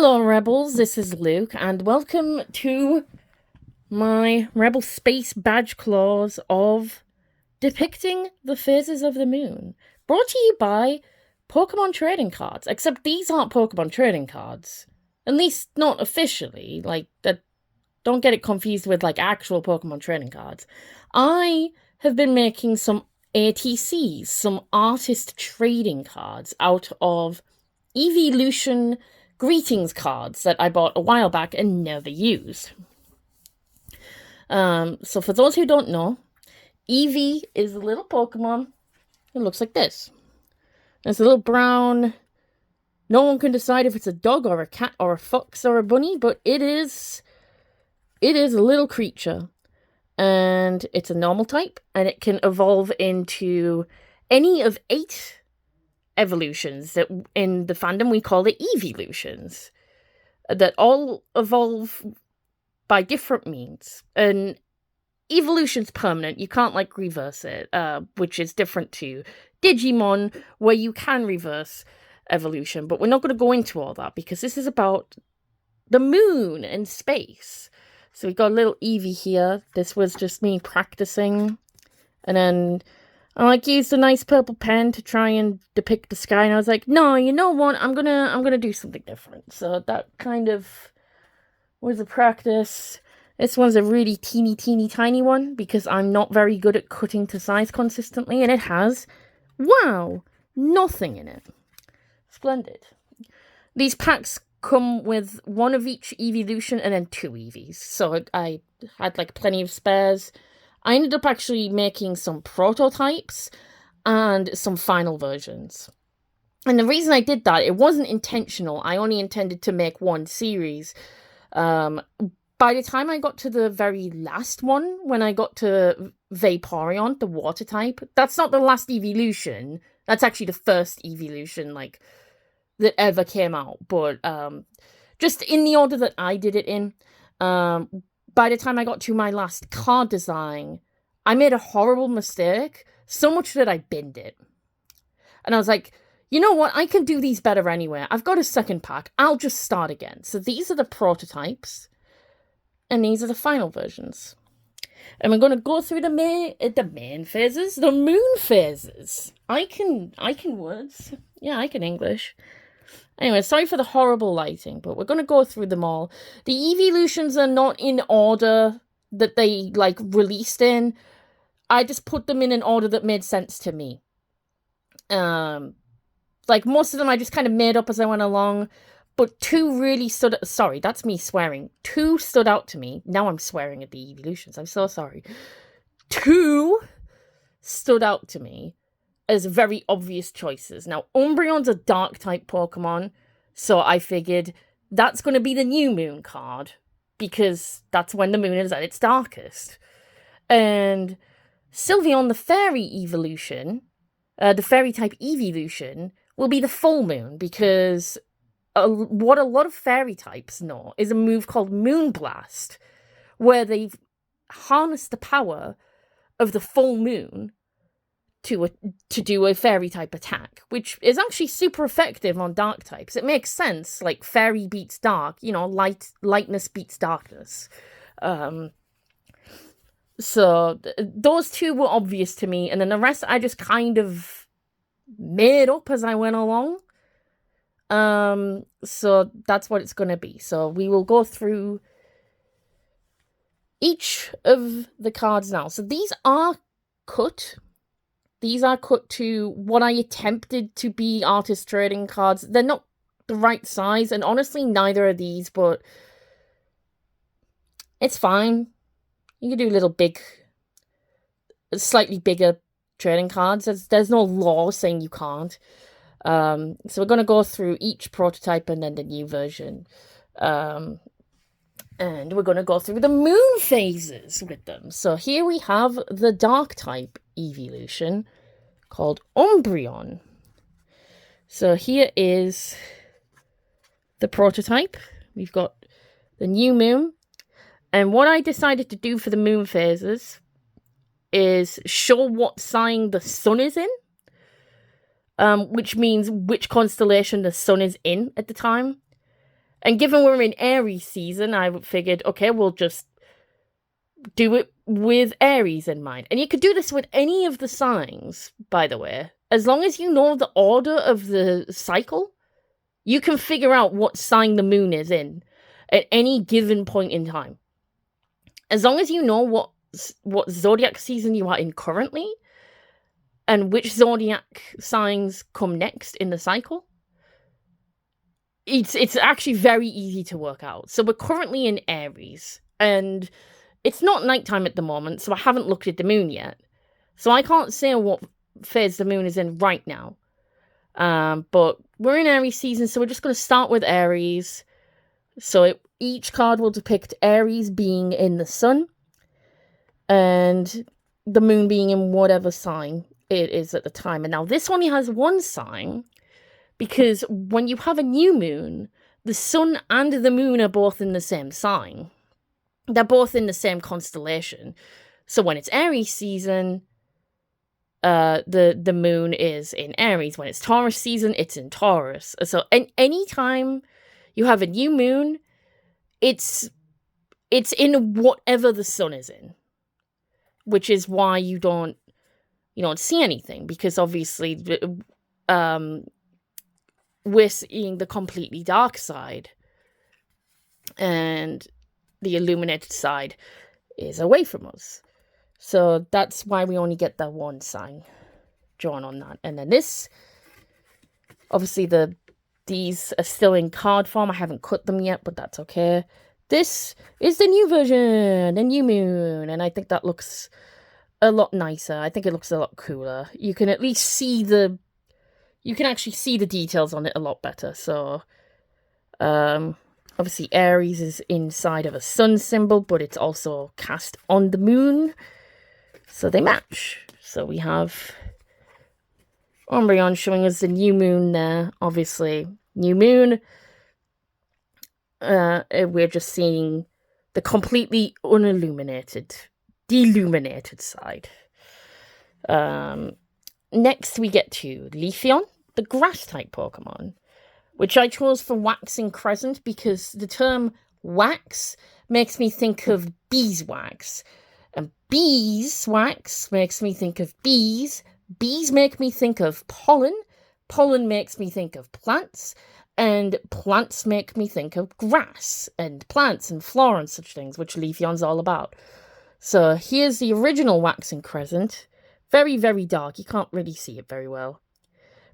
Hello, Rebels. This is Luke, and welcome to my Rebel Space Badge Clause of depicting the phases of the moon. Brought to you by Pokemon trading cards. Except these aren't Pokemon trading cards. At least not officially. Don't get it confused with, actual Pokemon trading cards. I have been making some ATCs, some artist trading cards, out of Eeveelution greetings cards that I bought a while back and never used. So for those who don't know, Eevee is a little Pokemon. It looks like this. It's a little brown. No one can decide if it's a dog or a cat or a fox or a bunny, but it is a little creature. And it's a normal type, and it can evolve into any of 8 evolutions that in the fandom we call the Eeveelutions, that all evolve by different means. And evolution's permanent, you can't reverse it, which is different to Digimon, where you can reverse evolution. But we're not going to go into all that because this is about the moon and space. So we got a little Eevee here. This was just me practicing, and then I used a nice purple pen to try and depict the sky, and I was like, no, you know what? I'm gonna do something different. So that kind of was a practice. This one's a really teeny tiny one because I'm not very good at cutting to size consistently, and it has, wow, nothing in it. Splendid. These packs come with 1 of each Eeveelution and then 2 Eevees. So I had plenty of spares. I ended up actually making some prototypes and some final versions. And the reason I did that, it wasn't intentional. I only intended to make 1 series. By the time I got to the very last one, when I got to Vaporeon, the water type, that's not the last Eeveelution. That's actually the first Eeveelution, that ever came out. But just in the order that I did it in, by the time I got to my last card design, I made a horrible mistake, so much that I binned it. And I was like, you know what, I can do these better anyway. I've got a second pack, I'll just start again. So these are the prototypes, and these are the final versions. And we're going to go through the moon phases. I can words. Yeah, I can English. Anyway, sorry for the horrible lighting, but we're going to go through them all. The Eeveelutions are not in order that they, released in. I just put them in an order that made sense to me. Most of them I just kind of made up as I went along, but 2 really stood... Sorry, that's me swearing. 2 stood out to me. Now I'm swearing at the Eeveelutions. I'm so sorry. 2 stood out to me as very obvious choices. Now, Umbreon's a dark-type Pokemon, so I figured that's going to be the new moon card, because that's when the moon is at its darkest. And Sylveon, the fairy evolution, the fairy-type Eeveelution, will be the full moon, because what a lot of fairy types know is a move called Moonblast, where they've harnessed the power of the full moon to do a fairy type attack, which is actually super effective on dark types. It makes sense, fairy beats dark, lightness beats darkness. So those 2 were obvious to me, and then the rest I just kind of made up as I went along. So that's what it's gonna be. So we will go through each of the cards now. So these are cut. These are cut to what I attempted to be artist trading cards. They're not the right size, and honestly, neither are these, but it's fine. You can do slightly bigger trading cards. There's no law saying you can't. So we're going to go through each prototype and then the new version. And we're going to go through the moon phases with them. So here we have the dark type Eeveelution called Umbreon. So here is the prototype. We've got the new moon. And what I decided to do for the moon phases is show what sign the sun is in. Which means which constellation the sun is in at the time. And given we're in Aries season, I figured, okay, we'll just do it with Aries in mind. And you could do this with any of the signs, by the way. As long as you know the order of the cycle, you can figure out what sign the moon is in at any given point in time. As long as you know what zodiac season you are in currently, and which zodiac signs come next in the cycle, it's actually very easy to work out. So we're currently in Aries, and it's not nighttime at the moment, so I haven't looked at the moon yet. So I can't say what phase the moon is in right now. But we're in Aries season, so we're just going to start with Aries. So each card will depict Aries being in the sun, and the moon being in whatever sign it is at the time. And now this only has one sign, because when you have a new moon, the sun and the moon are both in the same sign. They're both in the same constellation. So when it's Aries season, the moon is in Aries. When it's Taurus season, it's in Taurus. So any time you have a new moon, it's in whatever the sun is in, which is why you don't see anything, because obviously we're seeing the completely dark side, and the illuminated side is away from us. So that's why we only get that one sign drawn on that. And then this, obviously these are still in card form. I haven't cut them yet, but that's okay. This is the new version, the new moon, and I think that looks a lot nicer. I think it looks a lot cooler. You can at least see you can actually see the details on it a lot better. So, obviously Aries is inside of a sun symbol, but it's also cast on the moon, so they match. So we have Umbreon showing us the new moon there. Obviously, new moon. We're just seeing the completely unilluminated, deluminated side. Next we get to Leafeon, the grass-type Pokemon, which I chose for Waxing Crescent because the term wax makes me think of beeswax, and beeswax makes me think of bees. Bees make me think of pollen. Pollen makes me think of plants, and plants make me think of grass and plants and flora and such things, which Leafeon's all about. So here's the original Waxing Crescent. Very, very dark. You can't really see it very well.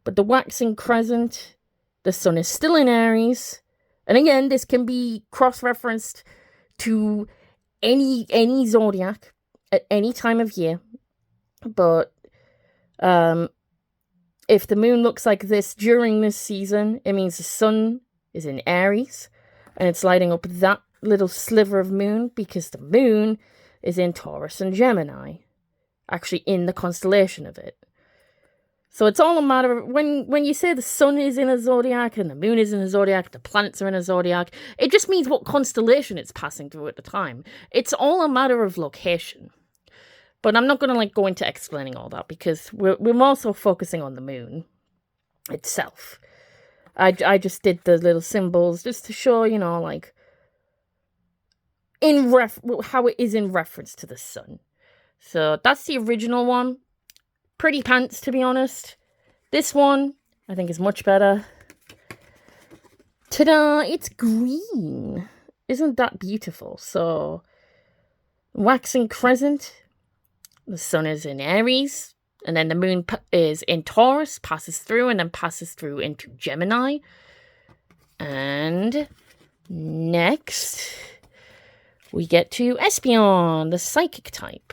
But the Waxing Crescent, the sun is still in Aries. And again, this can be cross-referenced to any zodiac at any time of year. But if the moon looks like this during this season, it means the sun is in Aries. And it's lighting up that little sliver of moon because the moon is in Taurus and Gemini. Actually in the constellation of it. So it's all a matter of, when you say the sun is in a zodiac and the moon is in a zodiac, the planets are in a zodiac, it just means what constellation it's passing through at the time. It's all a matter of location. But I'm not going to go into explaining all that because we're more so focusing on the moon itself. I just did the little symbols just to show, how it is in reference to the sun. So that's the original one. Pretty pants, to be honest. This one, I think, is much better. Ta-da! It's green. Isn't that beautiful? So, Waxing Crescent. The sun is in Aries. And then the moon is in Taurus. Passes through and then passes through into Gemini. And next, we get to Espeon, the psychic type.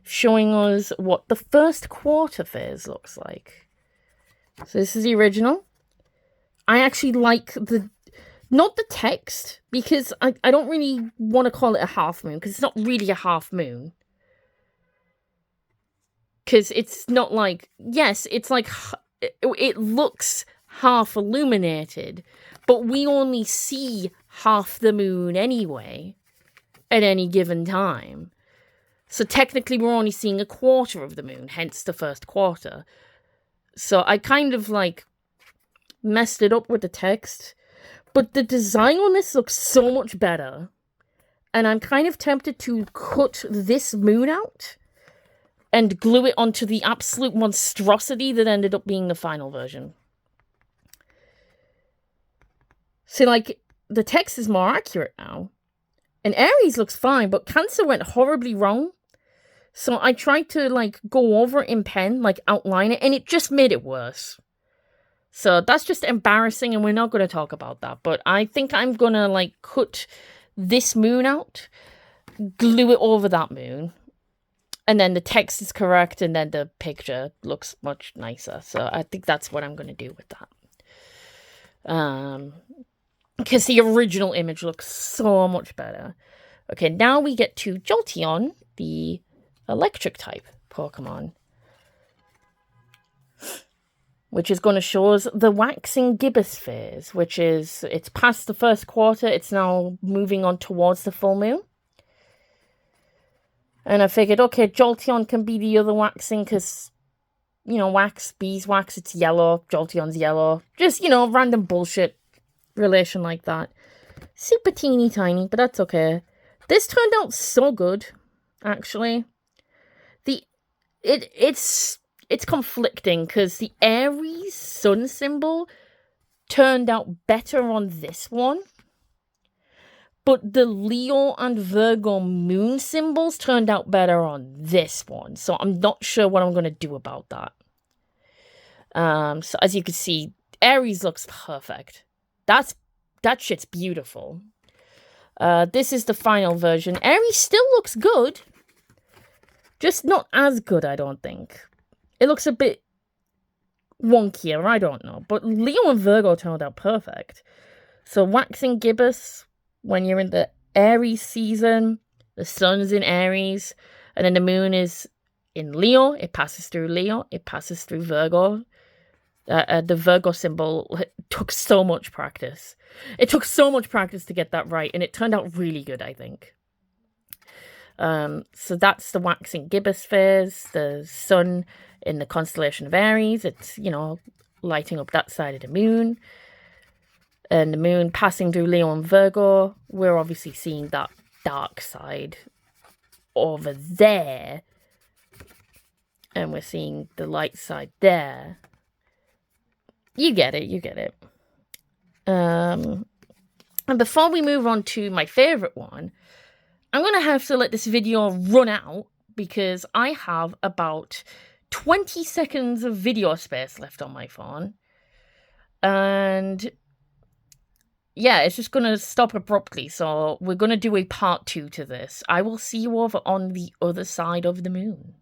Showing us what the first quarter phase looks like. So this is the original. I actually like not the text, because I don't really want to call it a half moon, because it's not really a half moon. Because it's not yes, it's it looks half illuminated, but we only see half the moon anyway, at any given time. So technically we're only seeing a quarter of the moon, hence the first quarter. So I kind of messed it up with the text. But the design on this looks so much better. And I'm kind of tempted to cut this moon out and glue it onto the absolute monstrosity that ended up being the final version. See, like, the text is more accurate now. And Aries looks fine, but Cancer went horribly wrong. So I tried to, like, go over it in pen, like, outline it, and it just made it worse. So that's just embarrassing, and we're not going to talk about that. But I think I'm going to, like, cut this moon out, glue it over that moon, and then the text is correct, and then the picture looks much nicer. So I think that's what I'm going to do with that. Because the original image looks so much better. Okay, now we get to Jolteon, the electric type Pokemon, which is going to show us the waxing gibbous phase, which is, it's past the first quarter, it's now moving on towards the full moon. And I figured, okay, Jolteon can be the other waxing, because, you know, wax, beeswax, it's yellow, Jolteon's yellow. Just, you know, random bullshit relation like that. Super teeny tiny, but that's okay. This turned out so good, actually. It's conflicting, because the Aries sun symbol turned out better on this one, but the Leo and Virgo moon symbols turned out better on this one. So I'm not sure what I'm going to do about that. So as you can see, Aries looks perfect. That shit's beautiful. This is the final version. Aries still looks good. Just not as good, I don't think. It looks a bit wonkier, I don't know. But Leo and Virgo turned out perfect. So waxing gibbous, when you're in the Aries season, the sun's in Aries, and then the moon is in Leo. It passes through Leo. It passes through Virgo. The Virgo symbol took so much practice. It took so much practice to get that right, and it turned out really good, I think. So that's the waxing gibbous phase, the sun in the constellation of Aries. It's, you know, lighting up that side of the moon. And the moon passing through Leo and Virgo. We're obviously seeing that dark side over there. And we're seeing the light side there. You get it, you get it. And before we move on to my favourite one, I'm going to have to let this video run out because I have about 20 seconds of video space left on my phone. And yeah, it's just going to stop abruptly. So we're going to do a part 2 to this. I will see you over on the other side of the moon.